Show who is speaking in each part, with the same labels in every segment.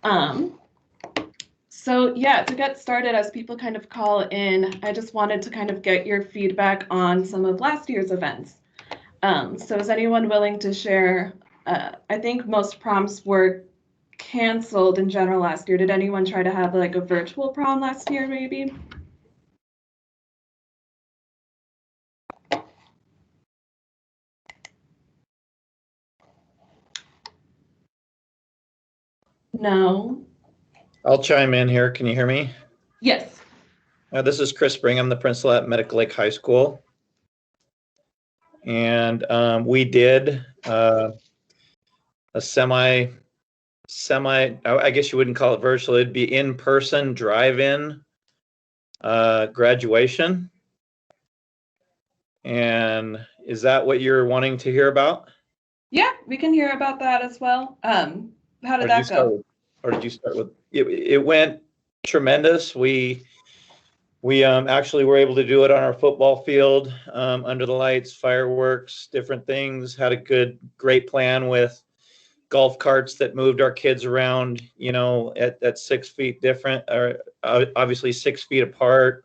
Speaker 1: Um, so yeah, to get started, as people kind of call in, I just wanted to kind of get your feedback on some of last year's events. So is anyone willing to share? I think most proms were canceled in general last year. Did anyone try to have like a virtual prom last year, maybe? No.
Speaker 2: I'll chime in here. Can you hear me?
Speaker 1: Yes.
Speaker 2: This is Chris Spring. I'm the principal at Medical Lake High School. And we did a I guess you wouldn't call it virtual. It'd be in-person drive-in graduation. And is that what you're wanting to hear about?
Speaker 1: Yeah, we can hear about that as well. How did that go?
Speaker 2: Or did you start with it went tremendous. We actually were able to do it on our football field, under the lights, fireworks, different things. Had a great plan with golf carts that moved our kids around, at 6 feet different, or obviously 6 feet apart.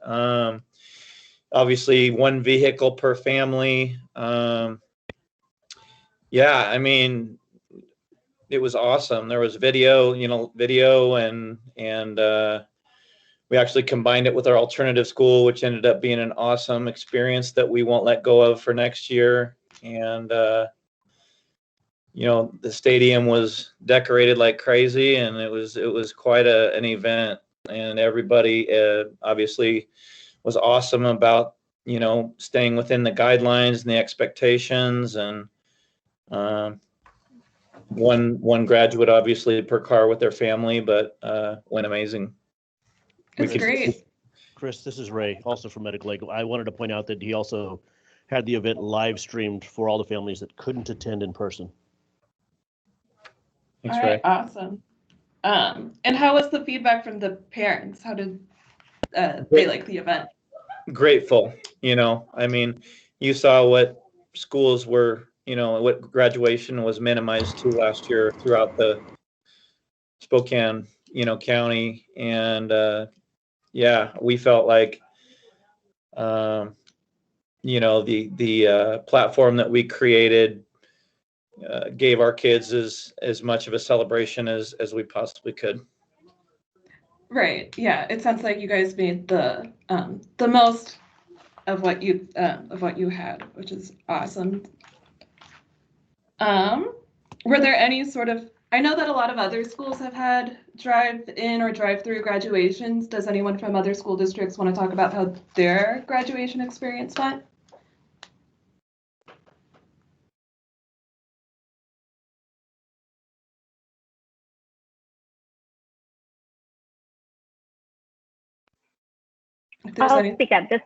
Speaker 2: Obviously one vehicle per family. Yeah, I mean, it was awesome. There was video and we actually combined it with our alternative school, which ended up being an awesome experience that we won't let go of for next year. And the stadium was decorated like crazy, and it was quite an event. And everybody obviously was awesome about staying within the guidelines and the expectations. And one graduate obviously per car with their family, but went amazing.
Speaker 1: It's great.
Speaker 3: Chris, this is Ray, also from Medical Lake. I wanted to point out that he also had the event live streamed for all the families that couldn't attend in person.
Speaker 1: Thanks, Ray. Awesome. And how was the feedback from the parents? How did they like the event?
Speaker 2: Grateful. I mean, you saw what schools were, what graduation was minimized to last year throughout the Spokane, county. And yeah, we felt like, the platform that we created gave our kids as much of a celebration as we possibly could.
Speaker 1: Right. Yeah. It sounds like you guys made the most of what you had, which is awesome. Were there any sort of? I know that a lot of other schools have had drive-in or drive-through graduations. Does anyone from other school districts want to talk about how their graduation experience went?
Speaker 4: I'll speak up. This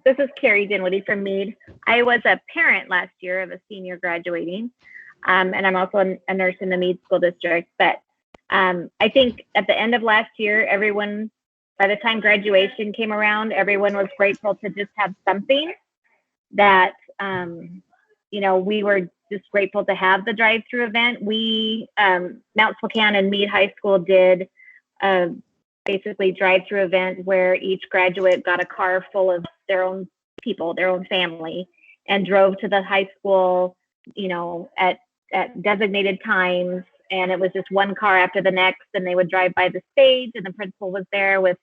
Speaker 4: is Carrie Dinwiddie from Meade. I was a parent last year of a senior graduating, and I'm also a nurse in the Meade School District. But I think at the end of last year, everyone, by the time graduation came around, everyone was grateful to just have something that, we were just grateful to have the drive-through event. We, Mount Spokane and Meade High School did basically drive-through event where each graduate got a car full of their own people, their own family, and drove to the high school, at designated times. And it was just one car after the next, and they would drive by the stage, and the principal was there with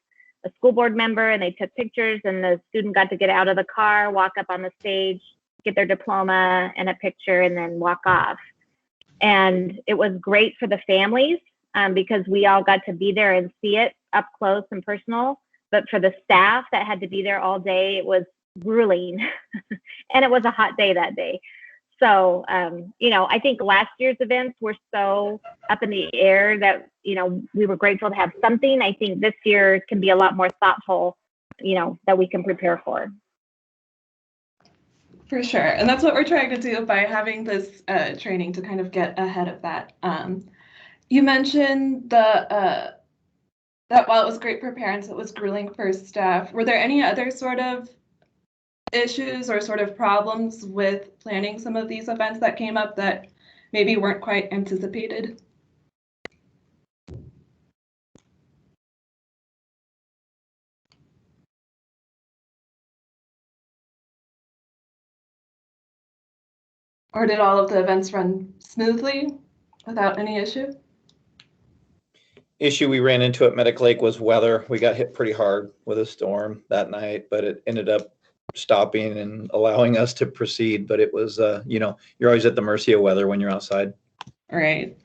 Speaker 4: a school board member, and they took pictures, and the student got to get out of the car, walk up on the stage, get their diploma and a picture, and then walk off. And it was great for the families, because we all got to be there and see it up close and personal. But for the staff that had to be there all day, it was grueling. And it was a hot day that day. So, I think last year's events were so up in the air that, we were grateful to have something. I think this year can be a lot more thoughtful, that we can prepare for.
Speaker 1: For sure. And that's what we're trying to do by having this training to kind of get ahead of that. You mentioned that while it was great for parents, it was grueling for staff. Were there any other sort of issues or sort of problems with planning some of these events that came up that maybe weren't quite anticipated? Or did all of the events run smoothly without any issue?
Speaker 2: Issue we ran into at Medic Lake was weather. We got hit pretty hard with a storm that night, but it ended up stopping and allowing us to proceed. But it was, you're always at the mercy of weather when you're outside.
Speaker 1: Right.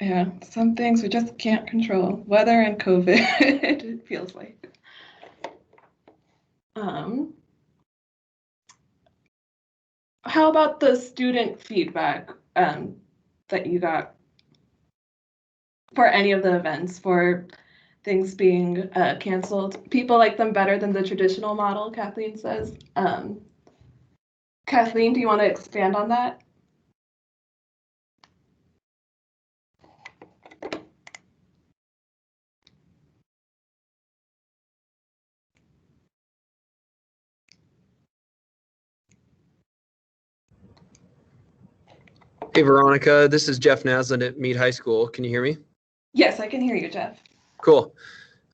Speaker 1: Yeah, some things we just can't control. Weather and COVID, it feels like. How about the student feedback that you got for any of the events, for things being canceled? People like them better than the traditional model, Kathleen says. Kathleen, do you want to expand on that?
Speaker 5: Hey, Veronica, this is Jeff Naslin at Meade High School. Can you hear me?
Speaker 1: Yes, I can hear you, Jeff.
Speaker 5: Cool.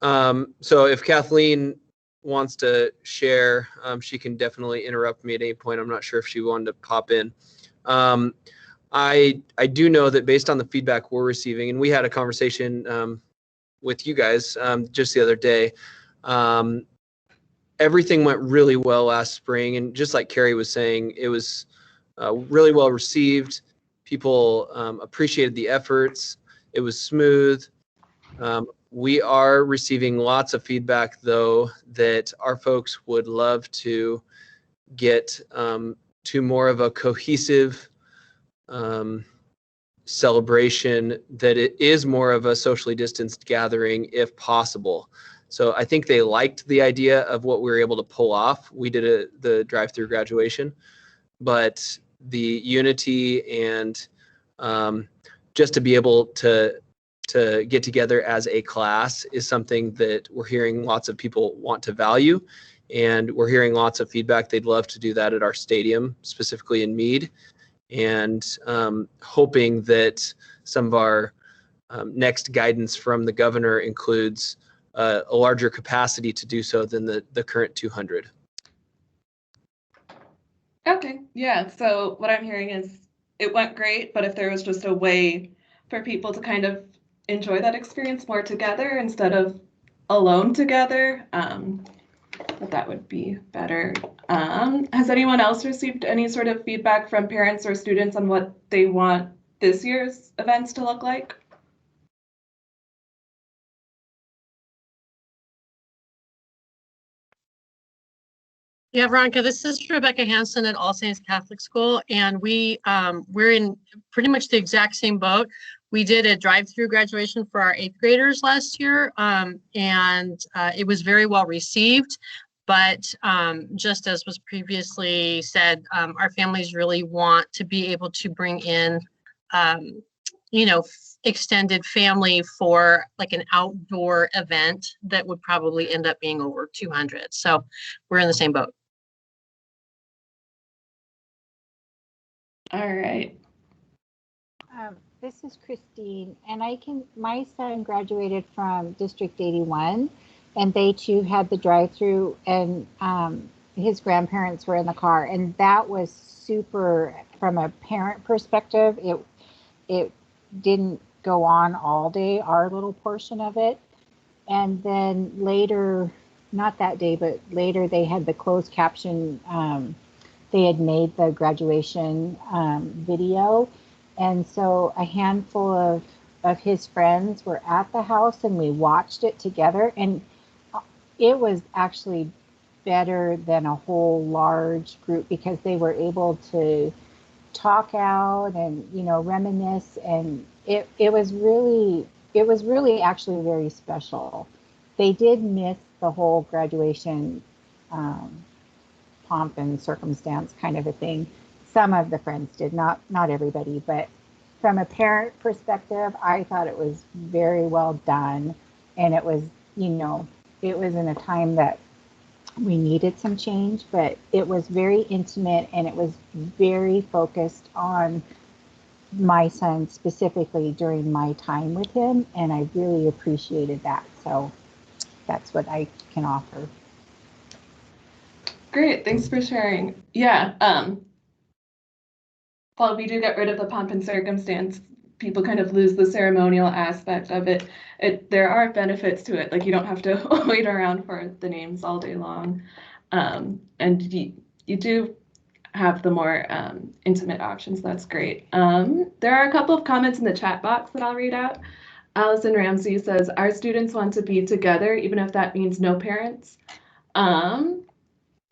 Speaker 5: So if Kathleen wants to share, she can definitely interrupt me at any point. I'm not sure if she wanted to pop in. I do know that based on the feedback we're receiving, and we had a conversation with you guys just the other day, everything went really well last spring. And just like Carrie was saying, it was really well received. People appreciated the efforts. It was smooth. We are receiving lots of feedback, though, that our folks would love to get to more of a cohesive celebration, that it is more of a socially distanced gathering if possible. So I think they liked the idea of what we were able to pull off. We did the drive-through graduation, but the unity and just to be able to get together as a class is something that we're hearing lots of people want to value, and we're hearing lots of feedback. They'd love to do that at our stadium, specifically in Meade, and hoping that some of our next guidance from the governor includes a larger capacity to do so than the current 200.
Speaker 1: Okay, yeah, so what I'm hearing is it went great, but if there was just a way for people to kind of enjoy that experience more together instead of alone together, that would be better. Has anyone else received any sort of feedback from parents or students on what they want this year's events to look like?
Speaker 6: Yeah, Veronica, this is Rebecca Hansen at All Saints Catholic School, and we're in pretty much the exact same boat. We did a drive-through graduation for our 8th graders last year, and it was very well received. But just as was previously said, our families really want to be able to bring in, extended family for like an outdoor event that would probably end up being over 200. So we're in the same boat.
Speaker 1: All right.
Speaker 7: This is Christine, and my son graduated from District 81, and they too had the drive-through, and his grandparents were in the car, and that was super. From a parent perspective, it didn't go on all day, our little portion of it. And then later, not that day, but later they had the closed caption. They had made the graduation video. And so a handful of his friends were at the house, and we watched it together. And it was actually better than a whole large group, because they were able to talk out and, reminisce. And it was really actually very special. They did miss the whole graduation pomp and circumstance kind of a thing. Some of the friends did, not everybody, but from a parent perspective, I thought it was very well done. And it was, it was in a time that we needed some change, but it was very intimate, and it was very focused on my son specifically during my time with him. And I really appreciated that. So that's what I can offer.
Speaker 1: Great, thanks for sharing. Yeah, while we do get rid of the pomp and circumstance, people kind of lose the ceremonial aspect of it. There are benefits to it, like you don't have to wait around for the names all day long. And you do have the more intimate options. That's great. There are a couple of comments in the chat box that I'll read out. Allison Ramsey says, our students want to be together, even if that means no parents.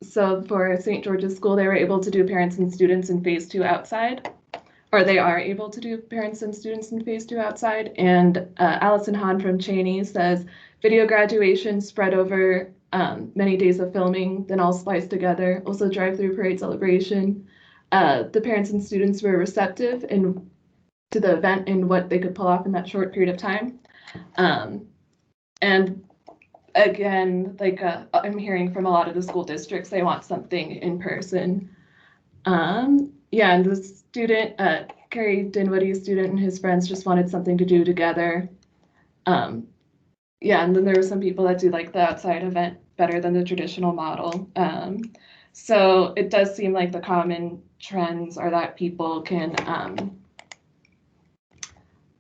Speaker 1: So for St. George's School, they were able to do parents and students in phase 2 outside, or they are able to do parents and students in phase 2 outside. And Allison Hahn from Cheney says, video graduation spread over many days of filming, then all spliced together. Also drive-through parade celebration. The parents and students were receptive to the event and what they could pull off in that short period of time. And again, like I'm hearing from a lot of the school districts, they want something in person. Yeah, and the student, Carrie Dinwiddie's student and his friends just wanted something to do together. Yeah, and then there were some people that do like the outside event better than the traditional model. So it does seem like the common trends are that people can,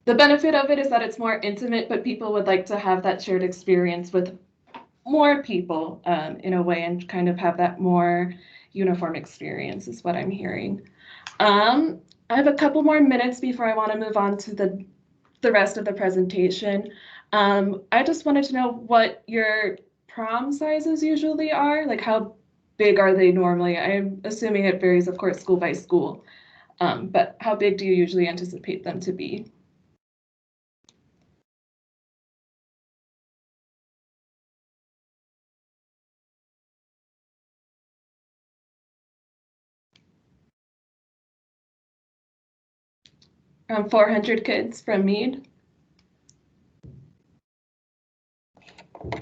Speaker 1: the benefit of it is that it's more intimate, but people would like to have that shared experience with more people in a way and kind of have that more uniform experience is what I'm hearing. I have a couple more minutes before I want to move on to the rest of the presentation. I just wanted to know what your prom sizes usually are, like how big are they normally? I'm assuming it varies, of course, school by school, but how big do you usually anticipate them to be? Around 400 kids from Meade.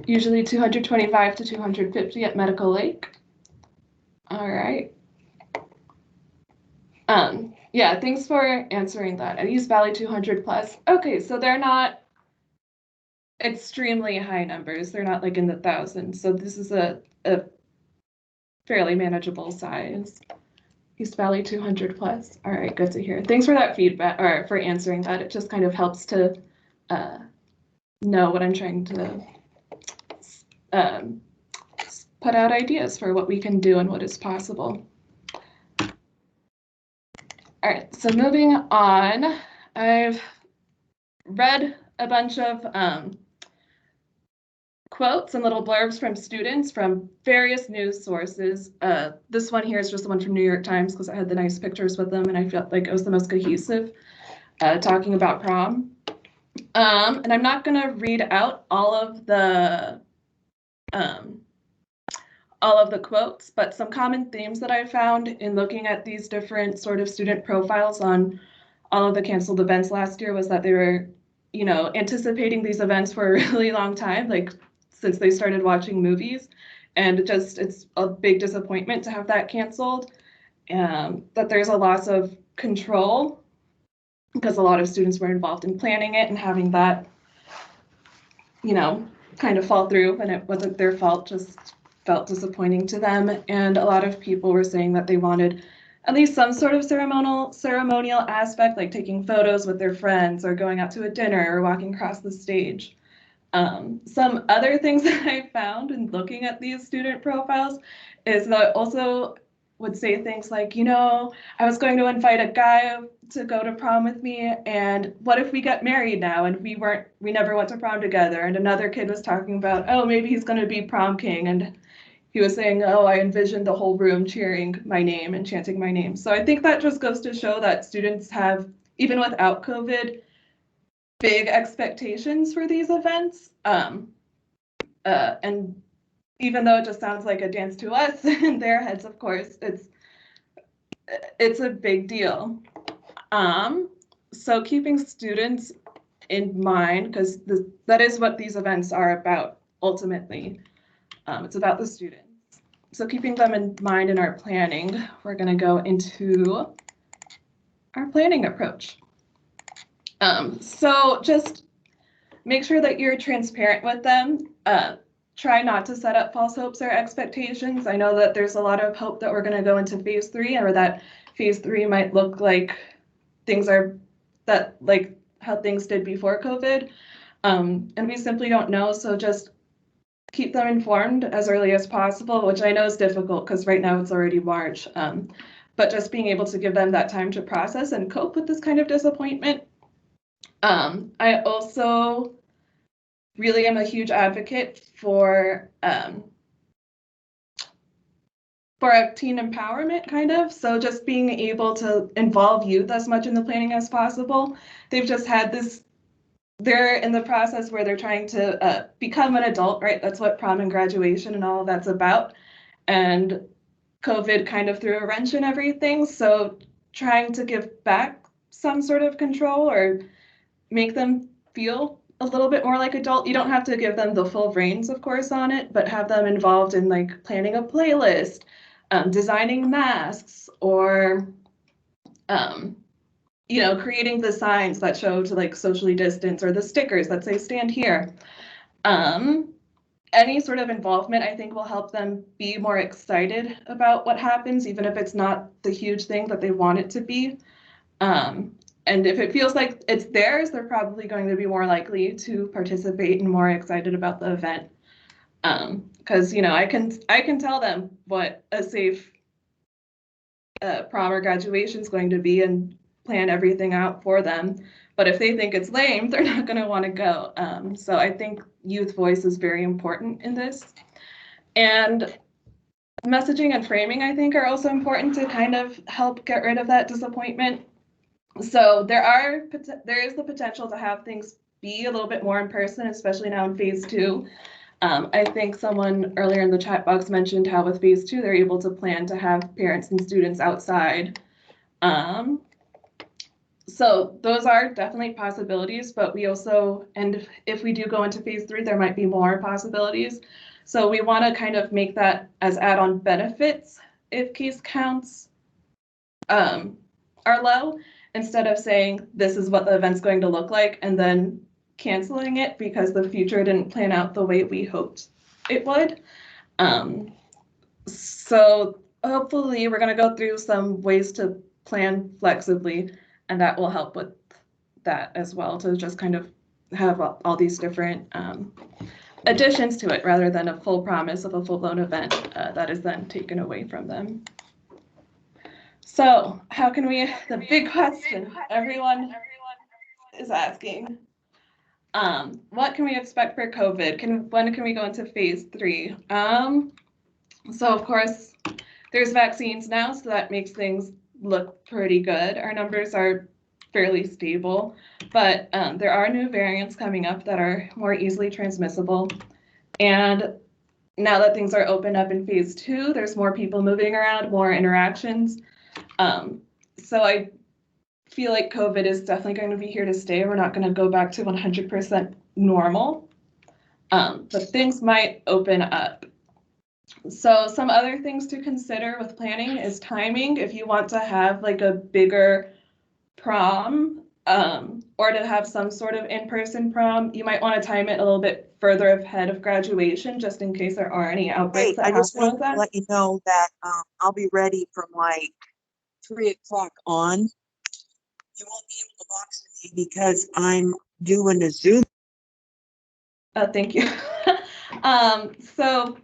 Speaker 1: Usually 225 to 250 at Medical Lake. All right. Yeah, thanks for answering that. At East Valley 200 plus. Okay, so they're not extremely high numbers. They're not like in the thousands. So this is a fairly manageable size. East Valley 200 plus. All right, good to hear. Thanks for that feedback, or for answering that. It just kind of helps to know what I'm trying to put out ideas for what we can do and what is possible. All right, so moving on, I've read a bunch of quotes and little blurbs from students from various news sources. This one here is just the one from New York Times because I had the nice pictures with them and I felt like it was the most cohesive, talking about prom. And I'm not gonna read out all of the quotes, but some common themes that I found in looking at these different sort of student profiles on all of the canceled events last year was that they were, you know, anticipating these events for a really long time, like since they started watching movies, and it's a big disappointment to have that canceled, that there's a loss of control because a lot of students were involved in planning it and having that, you know, kind of fall through when it wasn't their fault, just felt disappointing to them. And a lot of people were saying that they wanted at least some sort of ceremonial aspect, like taking photos with their friends or going out to a dinner or walking across the stage. Some other things that I found in looking at these student profiles is that also would say things like, you know, I was going to invite a guy to go to prom with me, and what if we get married now and we never went to prom together? And another kid was talking about, oh, maybe he's going to be prom king, and he was saying, oh, I envisioned the whole room cheering my name and chanting my name. So I think that just goes to show that students have, even without COVID, big expectations for these events. And even though it just sounds like a dance to us in their heads, of course, it's a big deal. So keeping students in mind, because that is what these events are about ultimately. It's about the students. So keeping them in mind in our planning, we're going to go into our planning approach. So just make sure that you're transparent with them. Try not to set up false hopes or expectations. I know that there's a lot of hope that we're going to go into phase 3 or that phase 3 might look like like how things did before COVID. And we simply don't know. So just keep them informed as early as possible, which I know is difficult because right now it's already March. But just being able to give them that time to process and cope with this kind of disappointment. I also really am a huge advocate for teen empowerment, kind of. So just being able to involve youth as much in the planning as possible. They've just had they're in the process where they're trying to become an adult, right? That's what prom and graduation and all of that's about. And COVID kind of threw a wrench in everything. So trying to give back some sort of control or make them feel a little bit more like adult. You don't have to give them the full reins, of course, on it, but have them involved in like planning a playlist, designing masks, or creating the signs that show to like socially distance, or the stickers that say stand here. Any sort of involvement, I think, will help them be more excited about what happens, even if it's not the huge thing that they want it to be. And if it feels like it's theirs, they're probably going to be more likely to participate and more excited about the event. Because I can tell them what a safe prom or graduation is going to be and plan everything out for them. But if they think it's lame, they're not going to want to go. So I think youth voice is very important in this. And messaging and framing, I think, are also important to kind of help get rid of that disappointment. So there is the potential to have things be a little bit more in person, especially now in phase 2. I think someone earlier in the chat box mentioned how with phase 2, they're able to plan to have parents and students outside. So those are definitely possibilities, but we also, and if we do go into phase 3, there might be more possibilities. So we want to kind of make that as add-on benefits if case counts are low, instead of saying this is what the event's going to look like and then canceling it because the future didn't plan out the way we hoped it would. So hopefully we're going to go through some ways to plan flexibly, and that will help with that as well, to just kind of have all these different additions to it rather than a full promise of a full-blown event that is then taken away from them. So how can we, the big question everyone is asking, what can we expect for COVID? When can we go into phase 3? So of course, there's vaccines now, so that makes things look pretty good. Our numbers are fairly stable, but there are new variants coming up that are more easily transmissible. And now that things are open up in phase 2, there's more people moving around, more interactions. So I feel like COVID is definitely going to be here to stay. We're not going to go back to 100% normal, but things might open up. So some other things to consider with planning is timing. If you want to have like a bigger prom, or to have some sort of in-person prom, you might want to time it a little bit further ahead of graduation, just in case there are any outbreaks.
Speaker 8: Hey, I just want to let you know that I'll be ready from like 3 o'clock on. You won't be able to box with me because I'm doing a Zoom.
Speaker 1: Thank you. So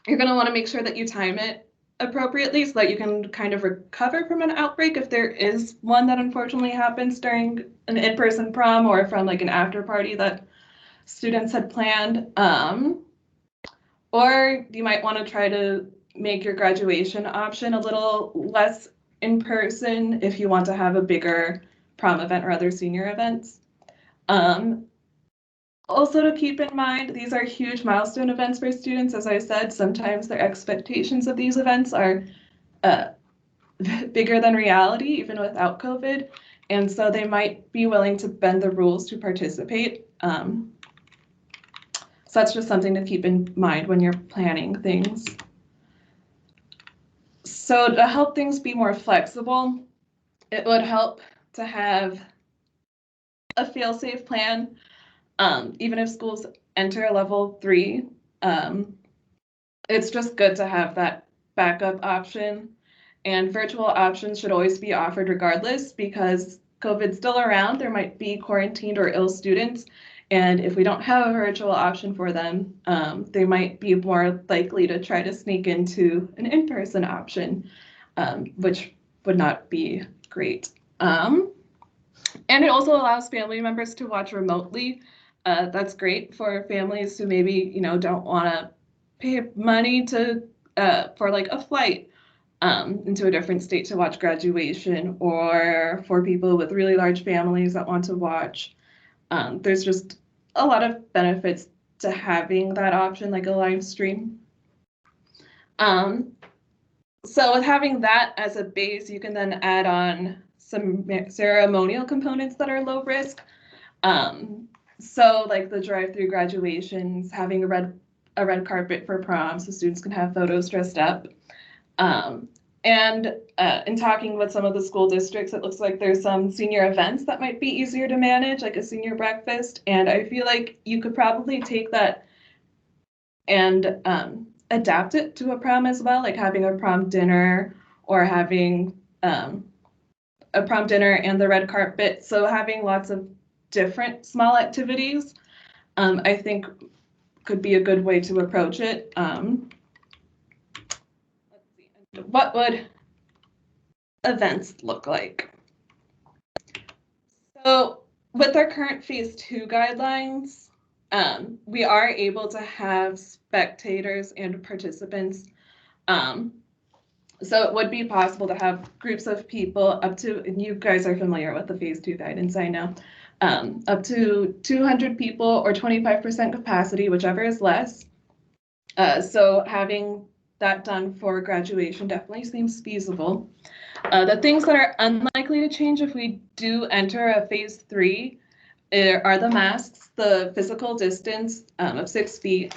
Speaker 1: you're going to want to make sure that you time it appropriately so that you can kind of recover from an outbreak if there is one that unfortunately happens during an in-person prom or from like an after party that students had planned. Or you might want to try to make your graduation option a little less in person if you want to have a bigger prom event or other senior events. Also to keep in mind, these are huge milestone events for students. As I said, sometimes their expectations of these events are bigger than reality, even without COVID. And so they might be willing to bend the rules to participate. So that's just something to keep in mind when you're planning things. So to help things be more flexible, it would help to have a fail-safe plan. Even if schools enter level 3, it's just good to have that backup option. And virtual options should always be offered regardless, because COVID's still around. There might be quarantined or ill students. And if we don't have a virtual option for them, they might be more likely to try to sneak into an in-person option, which would not be great. And it also allows family members to watch remotely. That's great for families who maybe, don't want to pay money to for like a flight into a different state to watch graduation, or for people with really large families that want to watch. There's just a lot of benefits to having that option, like a live stream. So with having that as a base, you can then add on some ceremonial components that are low risk. So like the drive-through graduations, having a red carpet for prom so students can have photos dressed up. And in talking with some of the school districts, it looks like there's some senior events that might be easier to manage, like a senior breakfast. And I feel like you could probably take that and adapt it to a prom as well, like having a prom dinner, or having a prom dinner and the red carpet. So having lots of different small activities, I think could be a good way to approach it. What would events look like? So with our current phase 2 guidelines, we are able to have spectators and participants. So it would be possible to have groups of people up to, and you guys are familiar with the phase 2 guidance, I know, up to 200 people or 25% capacity, whichever is less. So having that done for graduation definitely seems feasible. The things that are unlikely to change if we do enter a phase 3 are the masks, the physical distance of 6 feet,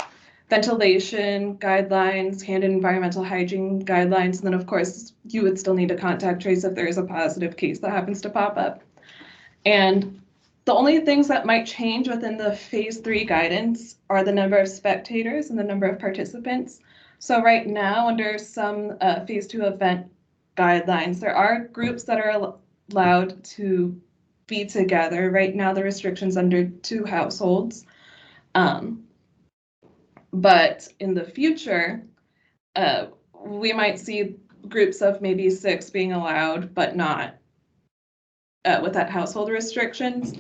Speaker 1: ventilation guidelines, hand and environmental hygiene guidelines, and then of course you would still need to contact trace if there is a positive case that happens to pop up. And the only things that might change within the phase 3 guidance are the number of spectators and the number of participants. So right now, under some phase 2 event guidelines, there are groups that are allowed to be together. Right now, the restriction's under 2 households. But in the future, we might see groups of maybe 6 being allowed, but not with that household restrictions.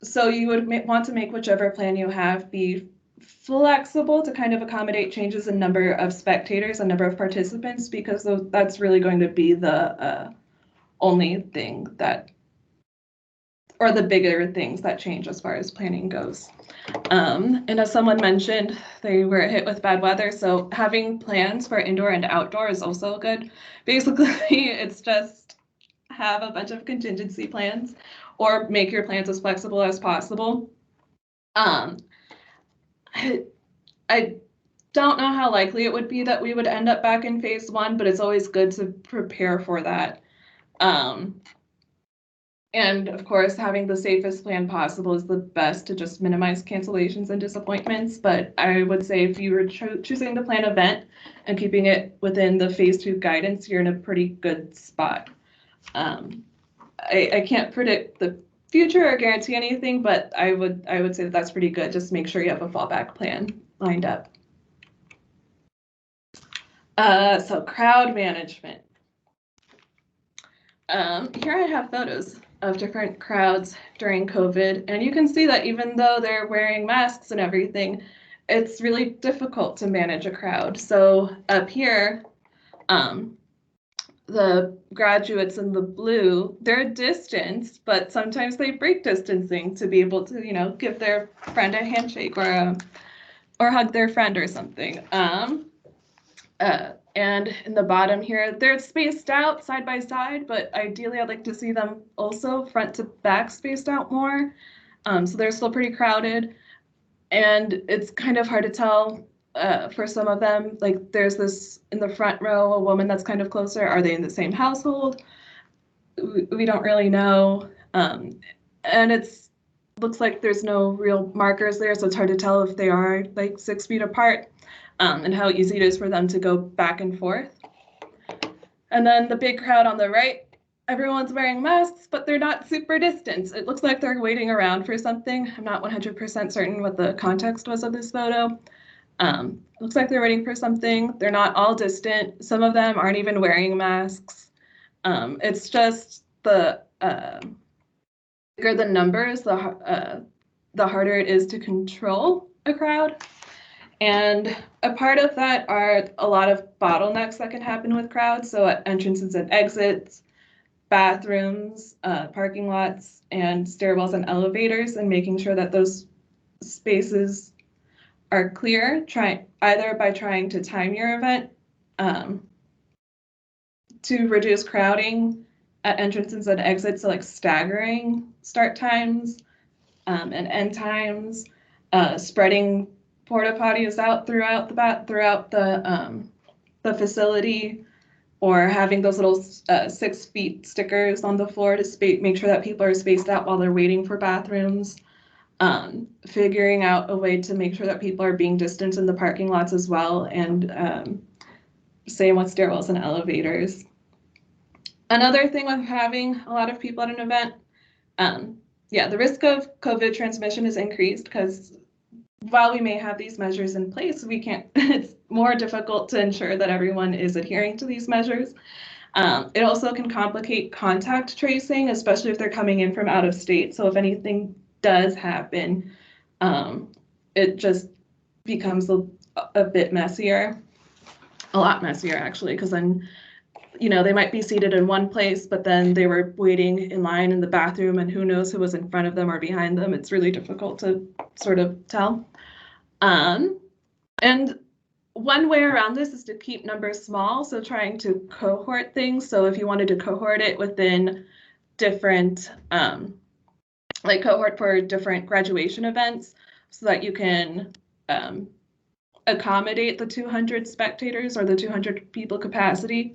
Speaker 1: So you would want to make whichever plan you have be flexible to kind of accommodate changes in number of spectators and number of participants, because that's really going to be the only thing that, or the bigger things that change as far as planning goes. And as someone mentioned, they were hit with bad weather, so having plans for indoor and outdoor is also good. Basically, it's just have a bunch of contingency plans or make your plans as flexible as possible. I don't know how likely it would be that we would end up back in phase 1, but it's always good to prepare for that. And of course, having the safest plan possible is the best to just minimize cancellations and disappointments. But I would say if you were choosing to plan an event and keeping it within the phase 2 guidance, you're in a pretty good spot. I can't predict the future or guarantee anything, but I would say that that's pretty good. Just make sure you have a fallback plan lined up. So crowd management. Here I have photos of different crowds during COVID, and you can see that even though they're wearing masks and everything, it's really difficult to manage a crowd. So up here, the graduates in the blue, they're distanced, but sometimes they break distancing to be able to, give their friend a handshake or hug their friend or something. And in the bottom here, they're spaced out side by side, but ideally I'd like to see them also front to back spaced out more. So they're still pretty crowded, and it's kind of hard to tell for some of them. Like there's this in the front row, a woman that's kind of closer. Are they in the same household? We don't really know. And looks like there's no real markers there, so it's hard to tell if they are like 6 feet apart. And how easy it is for them to go back and forth. And then the big crowd on the right, everyone's wearing masks, but they're not super distant. It looks like they're waiting around for something. I'm not 100% certain what the context was of this photo. Looks like they're waiting for something. They're not all distant. Some of them aren't even wearing masks. It's just the bigger the numbers, the harder it is to control a crowd. And a part of that are a lot of bottlenecks that can happen with crowds. So at entrances and exits, bathrooms, parking lots, and stairwells and elevators, and making sure that those spaces are clear, either by trying to time your event to reduce crowding at entrances and exits, so like staggering start times and end times, spreading porta potties out throughout the facility, or having those little 6 feet stickers on the floor to make sure that people are spaced out while they're waiting for bathrooms. Figuring out a way to make sure that people are being distanced in the parking lots as well, and same with stairwells and elevators. Another thing with having a lot of people at an event, the risk of COVID transmission is increased because while we may have these measures in place, it's more difficult to ensure that everyone is adhering to these measures. It also can complicate contact tracing, especially if they're coming in from out of state. So if anything does happen, it just becomes a bit messier, a lot messier actually, because then, they might be seated in one place, but then they were waiting in line in the bathroom, and who knows who was in front of them or behind them. It's really difficult to sort of tell. And one way around this is to keep numbers small, so trying to cohort things. So if you wanted to cohort it within different, like cohort for different graduation events, so that you can accommodate the 200 spectators or the 200 people capacity,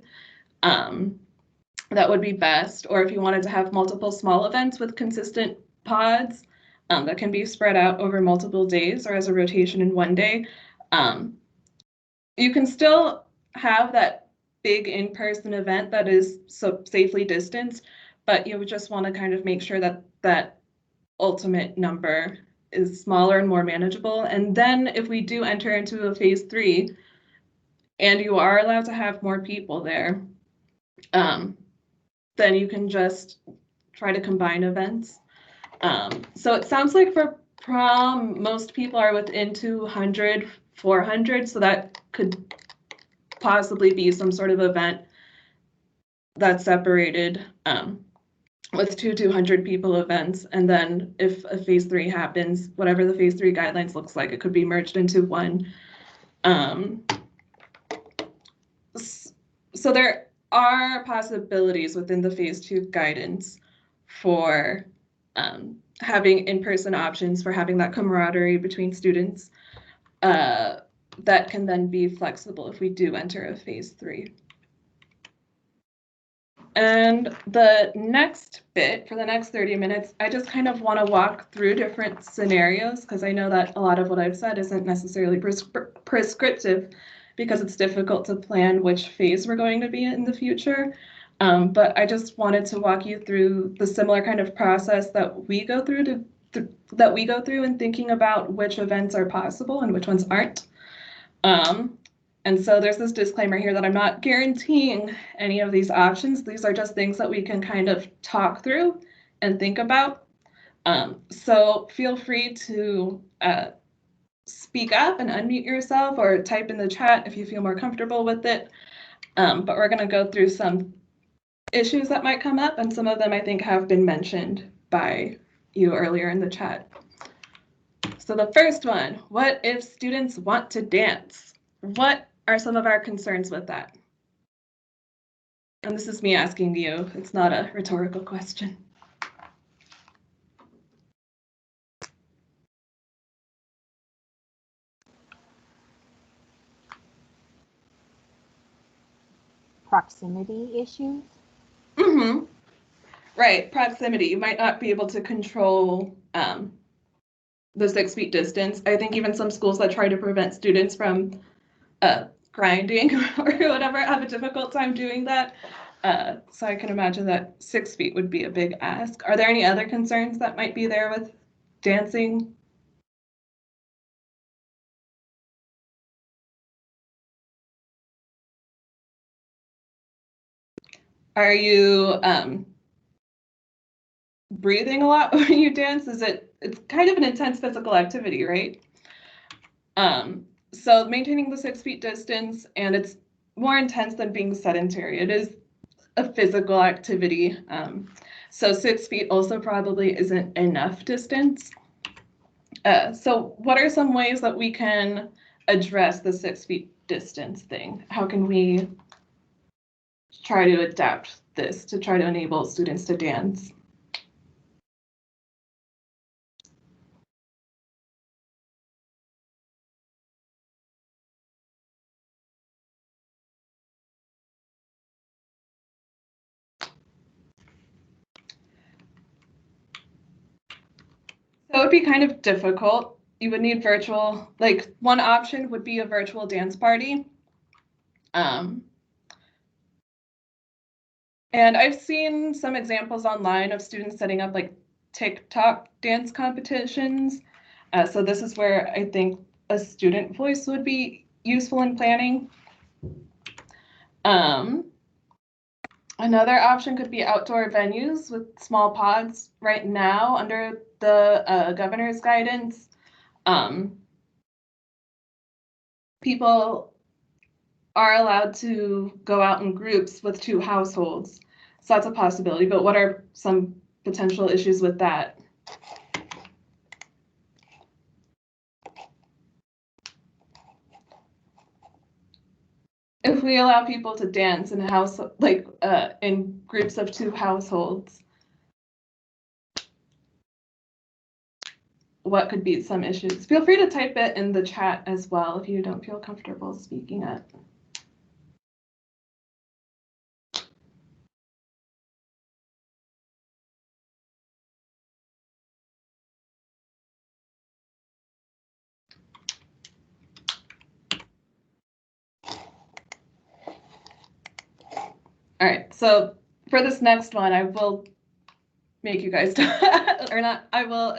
Speaker 1: that would be best. Or if you wanted to have multiple small events with consistent pods that can be spread out over multiple days or as a rotation in one day, you can still have that big in-person event that is so safely distanced, but you would just want to kind of make sure that that ultimate number is smaller and more manageable. And then if we do enter into a phase 3 and you are allowed to have more people there, then you can just try to combine events. So it sounds like for prom, most people are within 200, 400, so that could possibly be some sort of event that's separated with 200 people events. And then if a phase 3 happens, whatever the phase 3 guidelines looks like, it could be merged into one. So there are possibilities within the phase 2 guidance for having in-person options, for having that camaraderie between students that can then be flexible if we do enter a phase 3. And the next bit, for the next 30 minutes, I just kind of want to walk through different scenarios, because I know that a lot of what I've said isn't necessarily prescriptive, because it's difficult to plan which phase we're going to be in the future. But I just wanted to walk you through the similar kind of process that we go through in thinking about which events are possible and which ones aren't. And so there's this disclaimer here that I'm not guaranteeing any of these options. These are just things that we can kind of talk through and think about. So feel free to speak up and unmute yourself, or type in the chat if you feel more comfortable with it. But we're going to go through some issues that might come up, and some of them I think have been mentioned by you earlier in the chat. So the first one, what if students want to dance? What are some of our concerns with that? And this is me asking you, it's not a rhetorical question.
Speaker 7: Proximity issues?
Speaker 1: Mm-hmm. Right, proximity. You might not be able to control the 6 feet distance. I think even some schools that try to prevent students from grinding or whatever have a difficult time doing that. So I can imagine that 6 feet would be a big ask. Are there any other concerns that might be there with dancing? Are you breathing a lot when you dance? It's kind of an intense physical activity, right? So maintaining the 6 feet distance, and it's more intense than being sedentary. It is a physical activity. So 6 feet also probably isn't enough distance. So what are some ways that we can address the 6 feet distance thing? How can we try to adapt this to try to enable students to dance? So it would be kind of difficult. You would need virtual, like one option would be a virtual dance party. And I've seen some examples online of students setting up like TikTok dance competitions. So this is where I think a student voice would be useful in planning. Another option could be outdoor venues with small pods. Right now, under the governor's guidance, people are allowed to go out in groups with 2 households. So that's a possibility, but what are some potential issues with that? If we allow people to dance in a house, like in groups of 2 households, what could be some issues? Feel free to type it in the chat as well if you don't feel comfortable speaking it. All right, so for this next one, I will make you guys, or not, I will,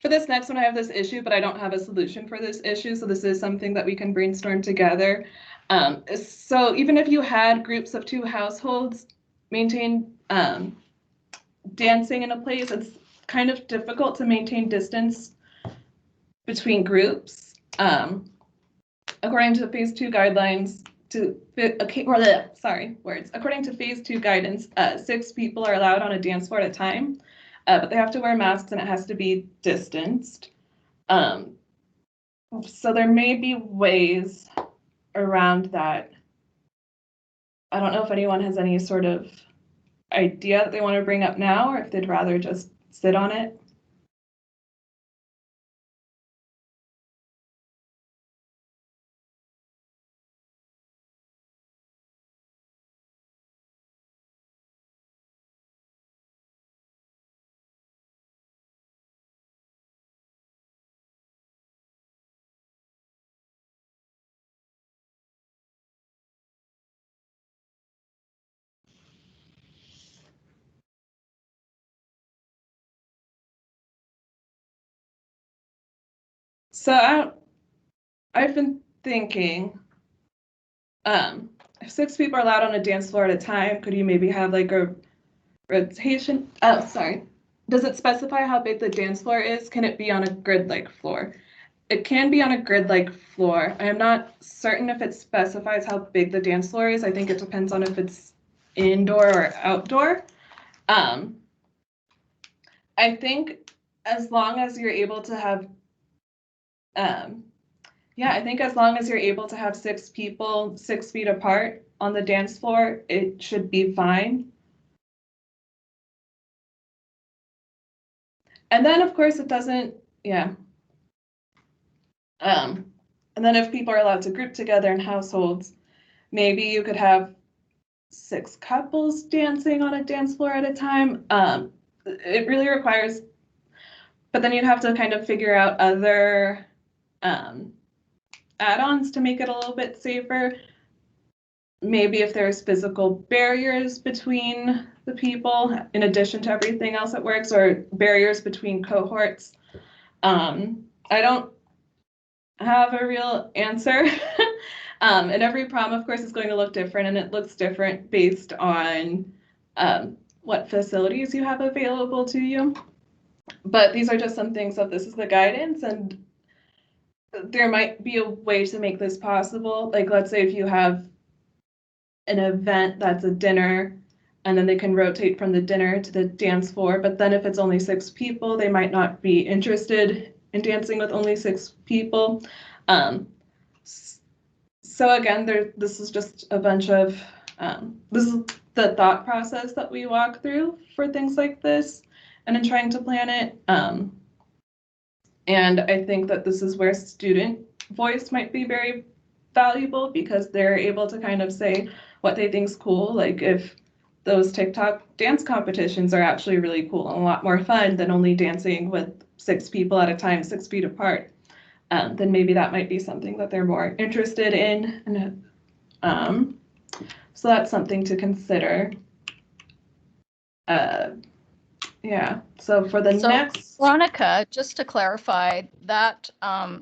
Speaker 1: for this next one, I have this issue, but I don't have a solution for this issue. So this is something that we can brainstorm together. So even if you had groups of 2 households maintain dancing in a place, it's kind of difficult to maintain distance between groups. According to phase 2 guidelines, according to phase 2 guidance, 6 people are allowed on a dance floor at a time, but they have to wear masks and it has to be distanced. So there may be ways around that. I don't know if anyone has any sort of idea that they want to bring up now, or if they'd rather just sit on it. So I've been thinking, if 6 people are allowed on a dance floor at a time, could you maybe have like a rotation? Oh, sorry. Does it specify how big the dance floor is? Can it be on a grid-like floor? It can be on a grid-like floor. I am not certain if it specifies how big the dance floor is. I think it depends on if it's indoor or outdoor. I think as long as you're able to have, I think as long as you're able to have 6 people 6 feet apart on the dance floor, it should be fine. And then of course it doesn't, and then if people are allowed to group together in households, maybe you could have 6 couples dancing on a dance floor at a time. It really requires, but then you'd have to kind of figure out other add-ons to make it a little bit safer. Maybe if there's physical barriers between the people, in addition to everything else that works, or barriers between cohorts. I don't have a real answer. And every prom, of course, is going to look different, and it looks different based on what facilities you have available to you. But these are just some things that this is the guidance, and there might be a way to make this possible. Like, let's say if you have an event that's a dinner, and then they can rotate from the dinner to the dance floor, but then if it's only 6 people, they might not be interested in dancing with only 6 people. So again, this is just a bunch of, this is the thought process that we walk through for things like this and in trying to plan it. And I think that this is where student voice might be very valuable, because they're able to kind of say what they think's cool. Like if those TikTok dance competitions are actually really cool and a lot more fun than only dancing with 6 people at a time, 6 feet apart, then maybe that might be something that they're more interested in. And so that's something to consider. Yeah, so for the next.
Speaker 9: Veronica, just to clarify, that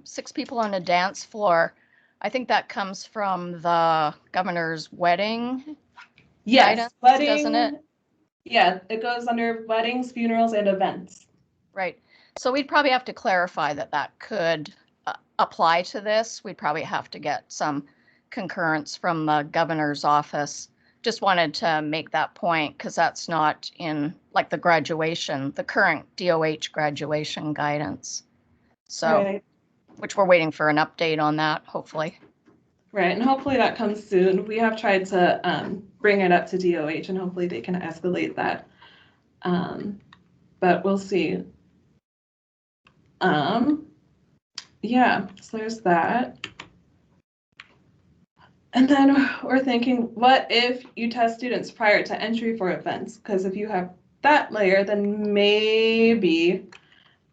Speaker 9: 6 people on a dance floor, I think that comes from the governor's wedding.
Speaker 1: Yes,
Speaker 9: guidance,
Speaker 1: wedding,
Speaker 9: doesn't it?
Speaker 1: Yeah, it goes under weddings, funerals, and events.
Speaker 9: Right. So we'd probably have to clarify that could apply to this. We'd probably have to get some concurrence from the governor's office. Just wanted to make that point, because that's not in like the graduation, the current DOH graduation guidance. So,
Speaker 1: Right.
Speaker 9: Which we're waiting for an update on that, hopefully.
Speaker 1: Right, and hopefully that comes soon. We have tried to bring it up to DOH, and hopefully they can escalate that. But we'll see. Yeah, so there's that. And then we're thinking, what if you test students prior to entry for events? Because if you have that layer, then maybe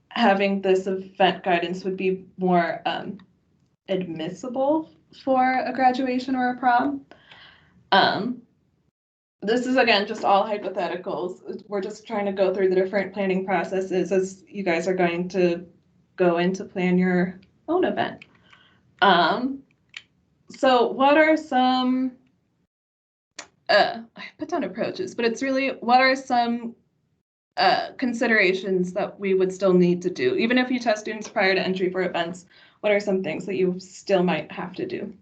Speaker 1: having this event guidance would be more admissible for a graduation or a prom. This is, again, just all hypotheticals. We're just trying to go through the different planning processes as you guys are going to go in to plan your own event. So what are some, I put down approaches, but it's really, what are some considerations that we would still need to do? Even if you test students prior to entry for events, what are some things that you still might have to do?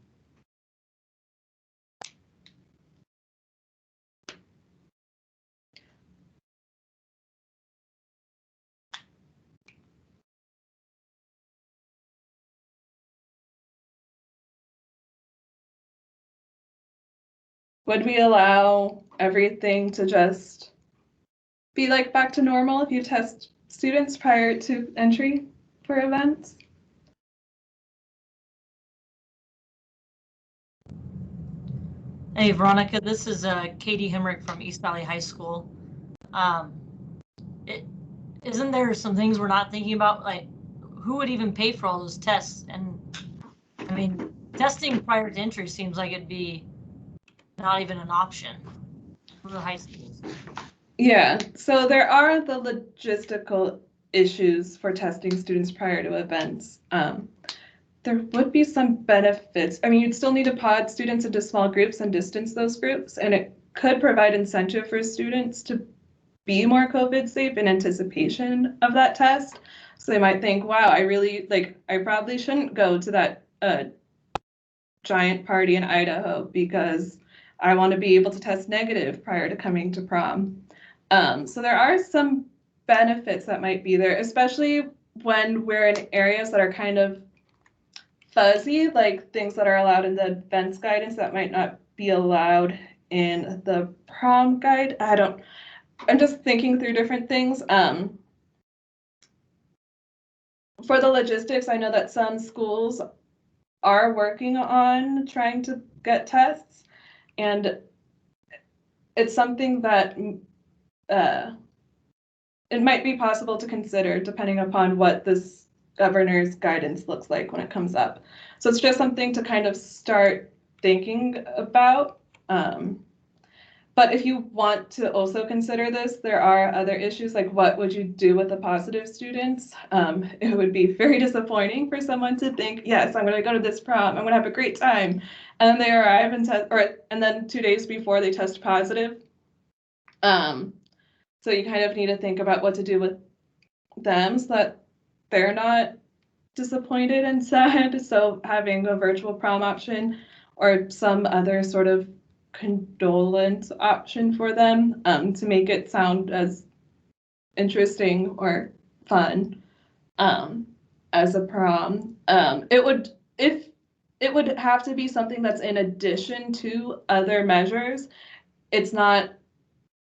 Speaker 1: Would we allow everything to just be like back to normal if you test students prior to entry for events?
Speaker 10: Hey, Veronica, this is Katie Hemrick from East Valley High School. Isn't there some things we're not thinking about? Like, who would even pay for all those tests? And I mean, testing prior to entry seems like it'd be not even an option for the high schools. Yeah,
Speaker 1: so there are the logistical issues for testing students prior to events. There would be some benefits. I mean, you'd still need to pod students into small groups and distance those groups, and it could provide incentive for students to be more COVID safe in anticipation of that test. So they might think, wow, I probably shouldn't go to that giant party in Idaho because I want to be able to test negative prior to coming to prom. So there are some benefits that might be there, especially when we're in areas that are kind of fuzzy, like things that are allowed in the events guidance that might not be allowed in the prom guide. I'm just thinking through different things. For the logistics, I know that some schools are working on trying to get tests, and it's something that it might be possible to consider depending upon what this governor's guidance looks like when it comes up. So it's just something to kind of start thinking about. But if you want to also consider this, there are other issues, like what would you do with the positive students? It would be very disappointing for someone to think, yes, I'm going to go to this prom, I'm going to have a great time, and then they arrive and then 2 days before they test positive. So you kind of need to think about what to do with them so that they're not disappointed and sad. So having a virtual prom option or some other sort of condolence option for them, to make it sound as interesting or fun as a prom. It would have to be something that's in addition to other measures. It's not,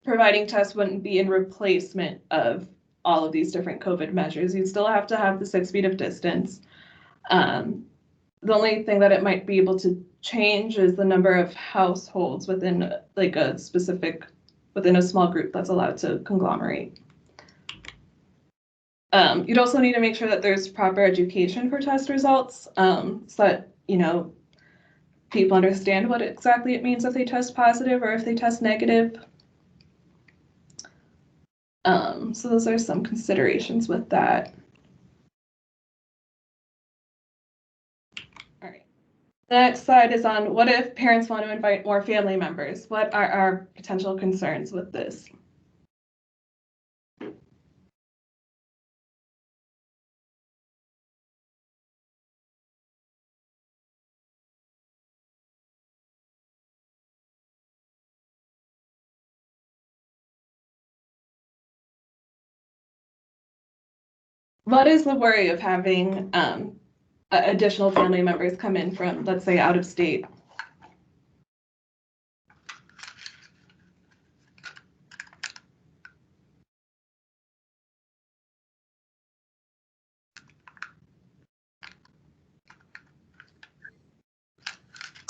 Speaker 1: providing tests wouldn't be in replacement of all of these different COVID measures. You'd still have to have the 6 feet of distance. The only thing that it might be able to change is the number of households within like within a small group that's allowed to conglomerate. You'd also need to make sure that there's proper education for test results, so that, people understand what exactly it means if they test positive or if they test negative. So those are some considerations with that. All right. The next slide is on what if parents want to invite more family members? What are our potential concerns with this? What is the worry of having additional family members come in from, let's say, out of state?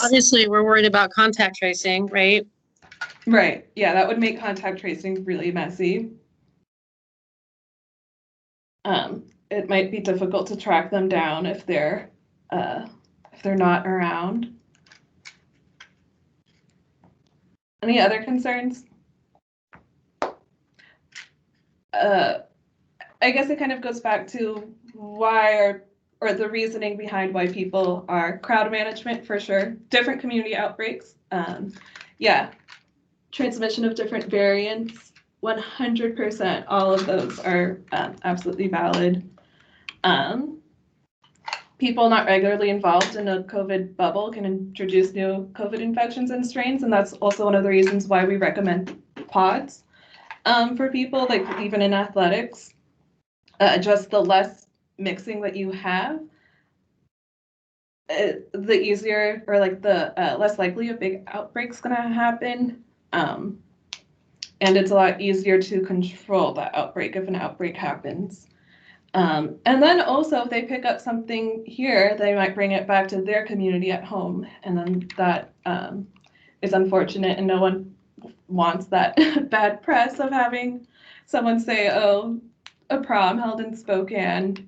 Speaker 6: Obviously, we're worried about contact tracing, right?
Speaker 1: Right. Yeah, that would make contact tracing really messy. It might be difficult to track them down if they're not around. Any other concerns? I guess it kind of goes back to why or the reasoning behind why people are crowd management, for sure. Different community outbreaks. Yeah, transmission of different variants, 100%. All of those are absolutely valid. People not regularly involved in a COVID bubble can introduce new COVID infections and strains, and that's also one of the reasons why we recommend pods for people, like even in athletics. Just the less mixing that you have, the easier or like the less likely a big outbreak's gonna happen. And it's a lot easier to control that outbreak if an outbreak happens. And then also if they pick up something here, they might bring it back to their community at home. And then that is unfortunate, and no one wants that bad press of having someone say, oh, a prom held in Spokane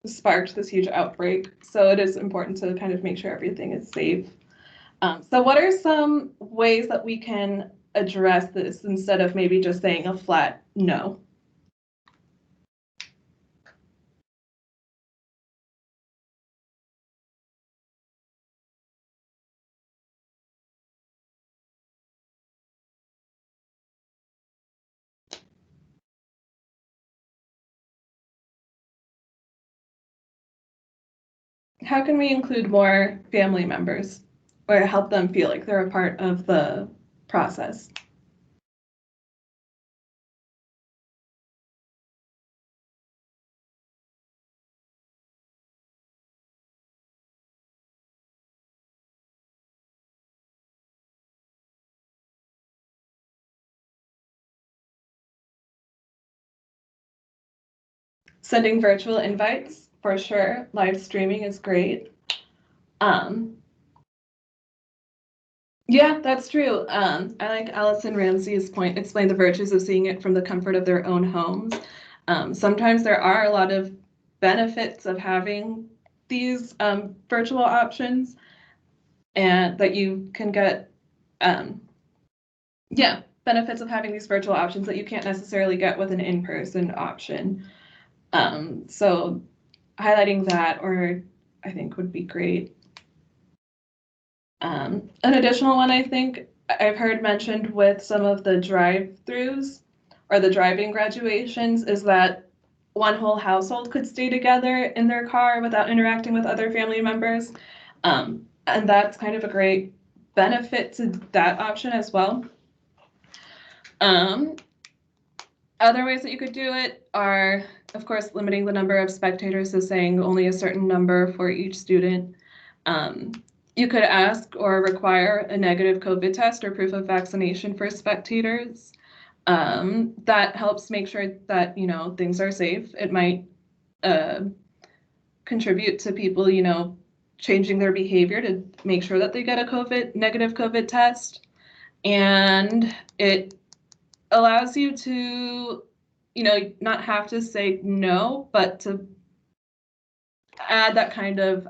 Speaker 1: sparked this huge outbreak. So it is important to kind of make sure everything is safe. So what are some ways that we can address this instead of maybe just saying a flat no? How can we include more family members or help them feel like they're a part of the process? Sending virtual invites, for sure. Live streaming is great. Yeah, that's true. I like Allison Ramsey's point, explain the virtues of seeing it from the comfort of their own homes. Sometimes there are a lot of benefits of having these virtual options, and that you can get, benefits of having these virtual options that you can't necessarily get with an in-person option. So highlighting that, or I think, would be great. An additional one I think I've heard mentioned with some of the drive-throughs or the driving graduations is that one whole household could stay together in their car without interacting with other family members. And that's kind of a great benefit to that option as well. Other ways that you could do it are, of course, limiting the number of spectators, so saying only a certain number for each student. You could ask or require a negative COVID test or proof of vaccination for spectators. That helps make sure that, things are safe. It might contribute to people, changing their behavior to make sure that they get a negative COVID test. And it allows you to, not have to say no, but to add that kind of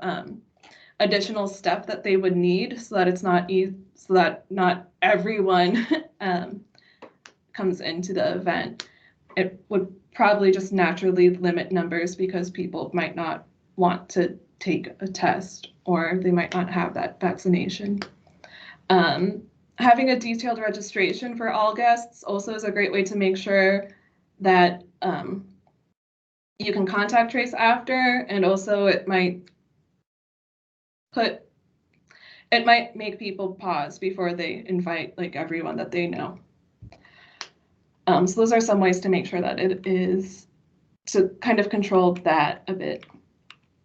Speaker 1: additional step that they would need, so that it's not so that not everyone comes into the event. It would probably just naturally limit numbers because people might not want to take a test, or they might not have that vaccination. Having a detailed registration for all guests also is a great way to make sure that you can contact trace after, and also it might make people pause before they invite everyone that they know. So those are some ways to make sure that it is to kind of control that a bit.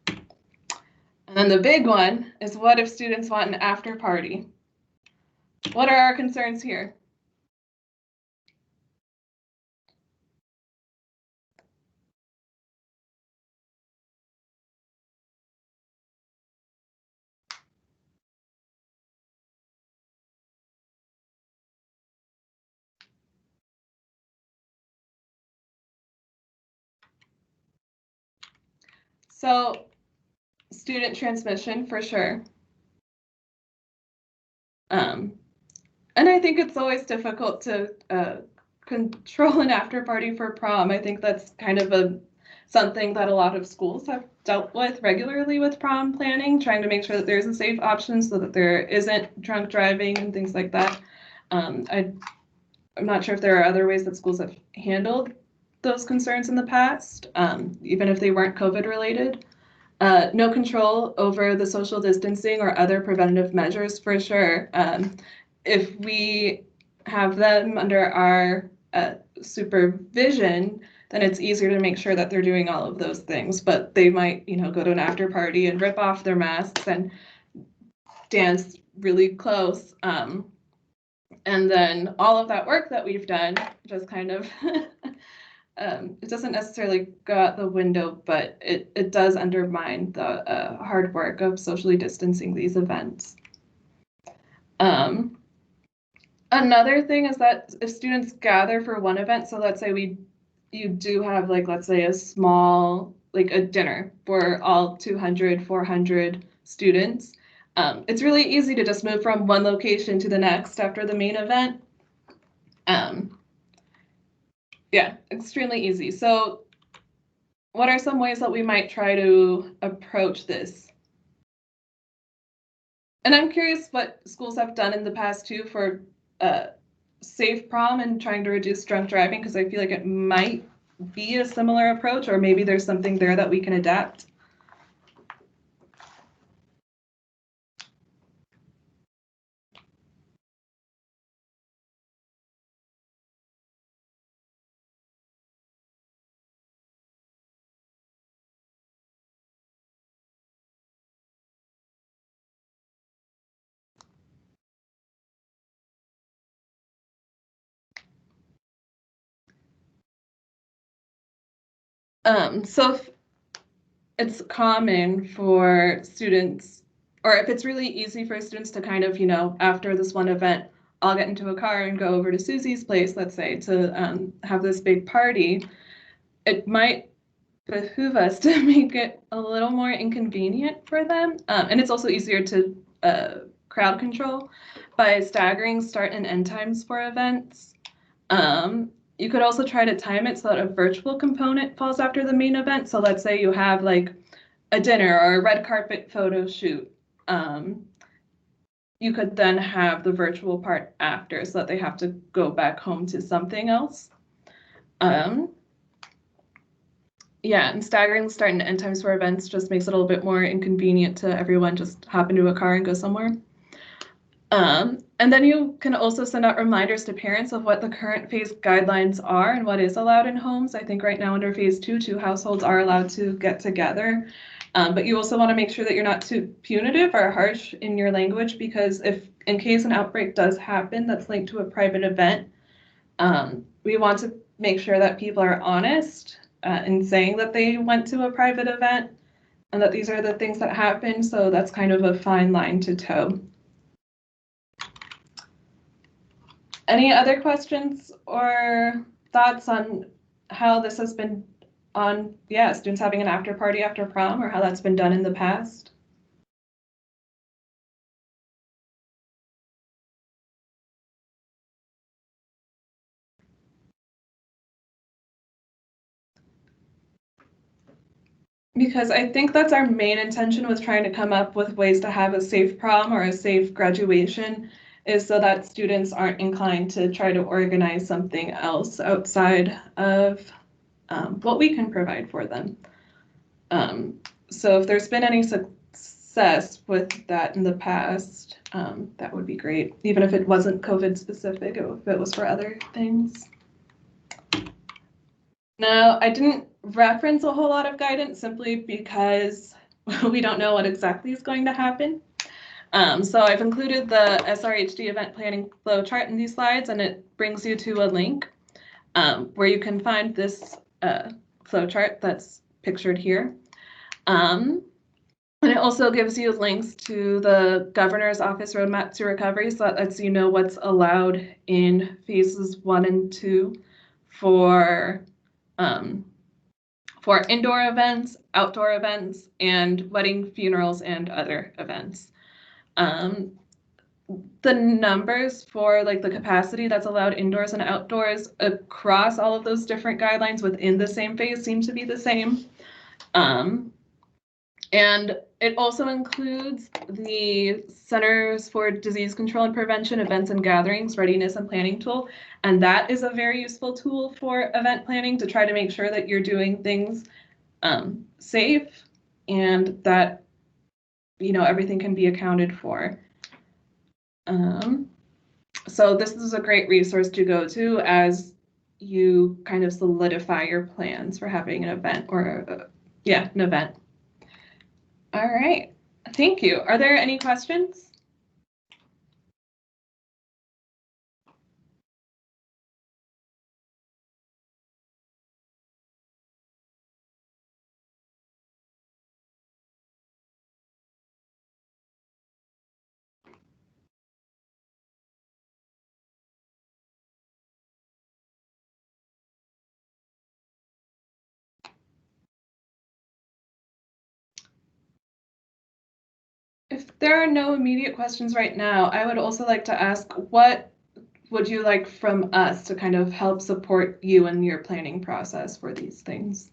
Speaker 1: And then the big one is, what if students want an after party? What are our concerns here? So, student transmission for sure. And I think it's always difficult to control an after party for prom. I think that's kind of something that a lot of schools have dealt with regularly with prom planning, trying to make sure that there's a safe option so that there isn't drunk driving and things like that. I'm not sure if there are other ways that schools have handled those concerns in the past, even if they weren't COVID related. No control over the social distancing or other preventative measures for sure. If we have them under our supervision, then it's easier to make sure that they're doing all of those things. But they might, go to an after party and rip off their masks and dance really close. And then all of that work that we've done just kind of it doesn't necessarily go out the window, but it does undermine the hard work of socially distancing these events. Another thing is that if students gather for one event, so let's say you do have let's say a small, a dinner for all 200, 400 students, it's really easy to just move from one location to the next after the main event. Yeah, extremely easy. So what are some ways that we might try to approach this? And I'm curious what schools have done in the past too for safe prom and trying to reduce drunk driving, because I feel like it might be a similar approach, or maybe there's something there that we can adapt. So if it's common for students, or if it's really easy for students to kind of, after this one event, I'll get into a car and go over to Susie's place, let's say, to have this big party, it might behoove us to make it a little more inconvenient for them. And it's also easier to crowd control by staggering start and end times for events. You could also try to time it so that a virtual component falls after the main event. So let's say you have like a dinner or a red carpet photo shoot. You could then have the virtual part after so that they have to go back home to something else. Yeah, and staggering the start and end times for events just makes it a little bit more inconvenient to everyone just hop into a car and go somewhere. And then you can also send out reminders to parents of what the current phase guidelines are and what is allowed in homes. I think right now under phase 2 households are allowed to get together. But you also want to make sure that you're not too punitive or harsh in your language, because if in case an outbreak does happen that's linked to a private event, we want to make sure that people are honest in saying that they went to a private event and that these are the things that happen. So that's kind of a fine line to toe. Any other questions or thoughts on how this has been on, students having an after party after prom, or how that's been done in the past? Because I think that's our main intention, was trying to come up with ways to have a safe prom or a safe graduation, is so that students aren't inclined to try to organize something else outside of what we can provide for them. So if there's been any success with that in the past, that would be great, even if it wasn't COVID specific, if it was for other things. Now, I didn't reference a whole lot of guidance simply because we don't know what exactly is going to happen. So I've included the SRHD event planning flow chart in these slides, and it brings you to a link where you can find this flow chart that's pictured here. And it also gives you links to the Governor's Office Roadmap to Recovery, so that lets you know what's allowed in phases 1 and 2 for indoor events, outdoor events, and wedding, funerals, and other events. The numbers for like the capacity that's allowed indoors and outdoors across all of those different guidelines within the same phase seem to be the same. And it also includes the Centers for Disease Control and Prevention Events and Gatherings Readiness and Planning tool. And that is a very useful tool for event planning to try to make sure that you're doing things safe and that, everything can be accounted for. So this is a great resource to go to as you kind of solidify your plans for having an event or, an event. All right, thank you. Are there any questions? If there are no immediate questions right now, I would also like to ask, what would you like from us to kind of help support you in your planning process for these things?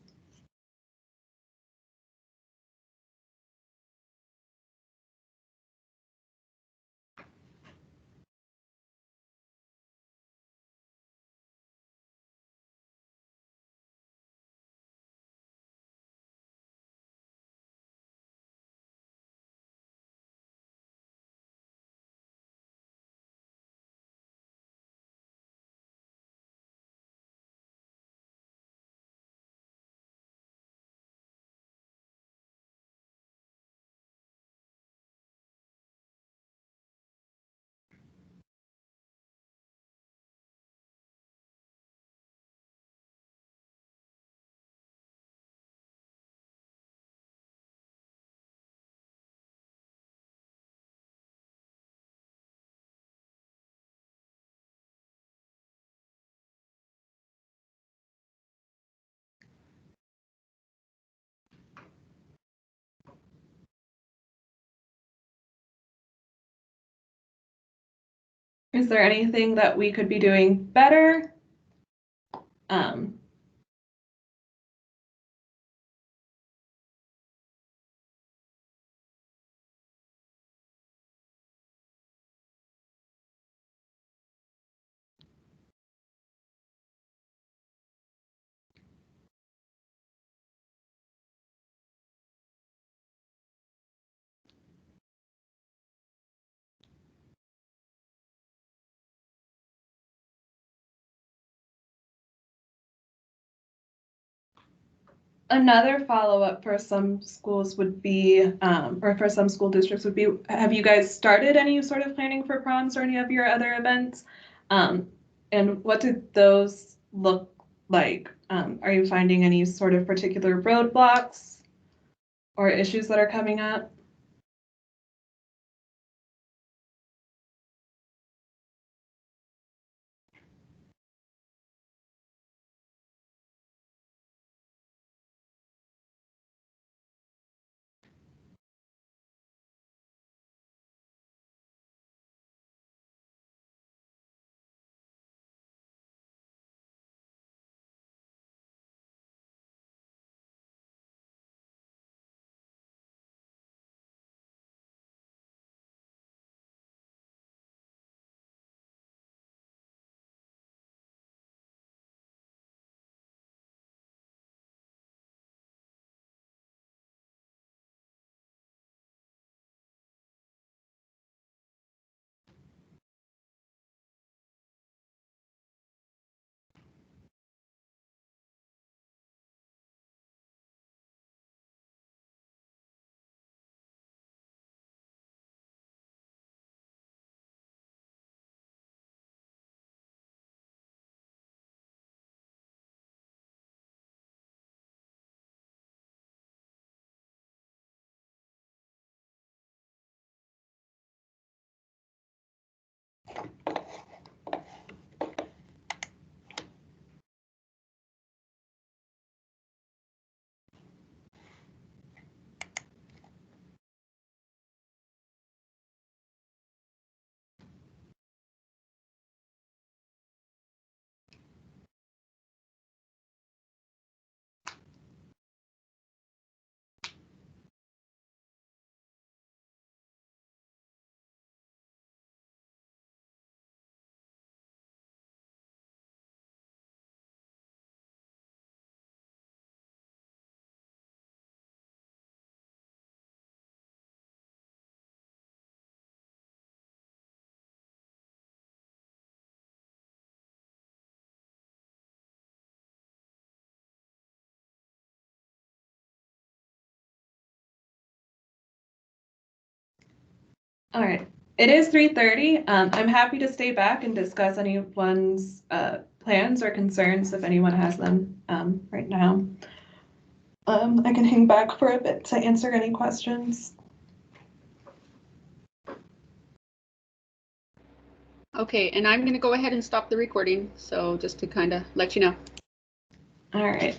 Speaker 1: Is there anything that we could be doing better? Another follow-up for some schools would be, or for some school districts would be, have you guys started any sort of planning for proms or any of your other events? And what did those look like? Are you finding any sort of particular roadblocks or issues that are coming up? All right, it is 3:30. I'm happy to stay back and discuss anyone's plans or concerns if anyone has them right now. I can hang back for a bit to answer any questions.
Speaker 11: Okay, and I'm going to go ahead and stop the recording. So just to kind of let you know.
Speaker 1: All right.